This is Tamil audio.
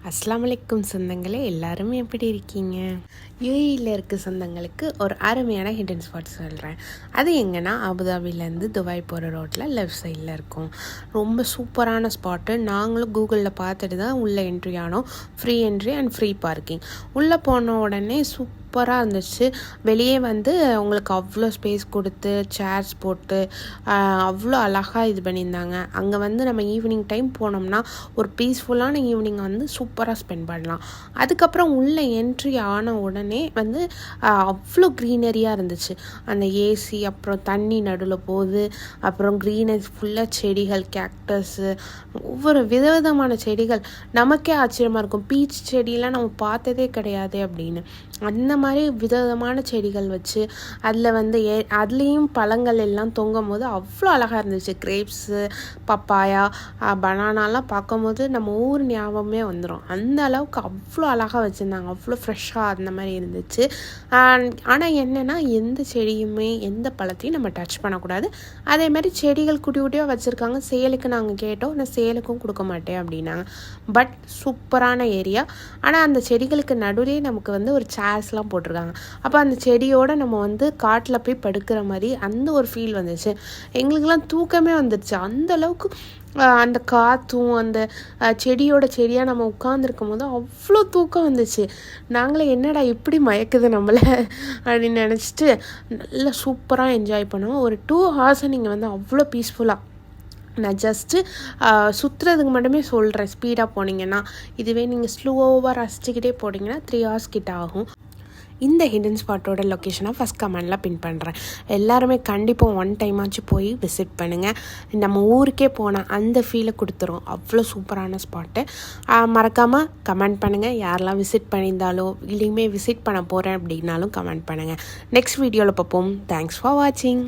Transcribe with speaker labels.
Speaker 1: அஸ்ஸலாமு அலைக்கும் சொந்தங்களே, எல்லாரும் எப்படி இருக்கீங்க? யூஏஇயில் இருக்க சொந்தங்களுக்கு ஒரு அருமையான ஹிடன் ஸ்பாட் சொல்கிறேன். அது எங்கன்னா அபுதாபிலேருந்து துபாய் போகிற ரோட்டில் லெஃப்ட் சைடில் இருக்கும். ரொம்ப சூப்பரான ஸ்பாட்டு. நாங்களும் கூகுளில் பார்த்துட்டு தான் உள்ளே என்ட்ரி ஆனோம். Free entry and free parking. உள்ளே போன உடனே சூப்பராக இருந்துச்சு. வெளியே வந்து உங்களுக்கு அவ்வளோ ஸ்பேஸ் கொடுத்து சேர்ஸ் போட்டு அவ்வளோ அழகாக இது பண்ணியிருந்தாங்க. அங்கே வந்து நம்ம ஈவினிங் டைம் போனோம்னா ஒரு பீஸ்ஃபுல்லான ஈவினிங்கை வந்து சூப்பராக ஸ்பெண்ட் பண்ணலாம். அதுக்கப்புறம் உள்ளே என்ட்ரி ஆன உடனே வந்து அவ்வளோ க்ரீனரியாக இருந்துச்சு. அந்த ஏசி, அப்புறம் தண்ணி நடுவில் போகுது, அப்புறம் க்ரீனரி ஃபுல்லாக செடிகள், கேக்டஸு, ஒவ்வொரு விதவிதமான செடிகள். நமக்கே ஆச்சரியமாக இருக்கும், பீச் செடியெலாம் நம்ம பார்த்ததே கிடையாது அப்படின்னு. அந்த மாதிரி விதவிதமான செடிகள் வச்சு அதில் வந்து அதுலேயும் பழங்கள் எல்லாம் தொங்கும் போது அவ்வளோ அழகாக இருந்துச்சு. கிரேப்ஸு, பப்பாயா, பனானாலாம் பார்க்கும்போது நம்ம ஊர் ஞாபகமே வந்துடும். அந்த அளவுக்கு அவ்வளோ அழகாக வச்சுருந்தாங்க. அவ்வளோ ஃப்ரெஷ்ஷாக அந்த மாதிரி இருந்துச்சு. ஆனால் என்னென்னா, எந்த செடியுமே எந்த பழத்தையும் நம்ம டச் பண்ணக்கூடாது. அதே மாதிரி செடிகள் குட்டி குட்டியாக வச்சுருக்காங்க. சேலுக்கு நாங்கள் கேட்டோம், நான் சேலுக்கும் கொடுக்க மாட்டேன் அப்படின்னாங்க. பட் சூப்பரான ஏரியா. ஆனால் அந்த செடிகளுக்கு நடுவே நமக்கு வந்து ஒரு சேர்ஸ்லாம் போட்டிருக்காங்க. அப்போ அந்த செடியோடு நம்ம வந்து காட்டில் போய் படுக்கிற மாதிரி அந்த ஒரு ஃபீல் வந்துச்சு. எங்களுக்கெல்லாம் தூக்கமே வந்துடுச்சு. அந்த அளவுக்கு அந்த காற்றும் அந்த செடியாக நம்ம உட்காந்துருக்கும் போது அவ்வளோ தூக்கம் வந்துச்சு. நாங்களே என்னடா இப்படி மயக்குது நம்மளை அப்படின்னு நினச்சிட்டு நல்லா சூப்பராக என்ஜாய் பண்ணுவோம். ஒரு 2 hours நீங்கள் வந்து அவ்வளோ பீஸ்ஃபுல்லாக. நான் ஜஸ்ட்டு சுற்றுறதுக்கு மட்டுமே சொல்கிறேன். ஸ்பீடாக போனீங்கன்னா. இதுவே நீங்கள் ஸ்லோவாக ரசிச்சுக்கிட்டே போனீங்கன்னா 3 hours கிட்ட ஆகும். இந்த ஹிடன் ஸ்பாட்டோட லொக்கேஷனை ஃபஸ்ட் கமெண்டில் பின் பண்ணுறேன். எல்லாருமே கண்டிப்பாக 1 time போய் விசிட் பண்ணுங்கள். நம்ம ஊருக்கே போனால் அந்த ஃபீலை கொடுத்துரும். அவ்வளோ சூப்பரான ஸ்பாட்டு. மறக்காமல் கமெண்ட் பண்ணுங்கள். யாரெல்லாம் விசிட் பண்ணியிருந்தாலோ இல்லையுமே விசிட் பண்ண போகிறேன் அப்படின்னாலும் கமெண்ட் பண்ணுங்கள். நெக்ஸ்ட் வீடியோவில் பார்ப்போம். தேங்க்ஸ் ஃபார் வாட்சிங்.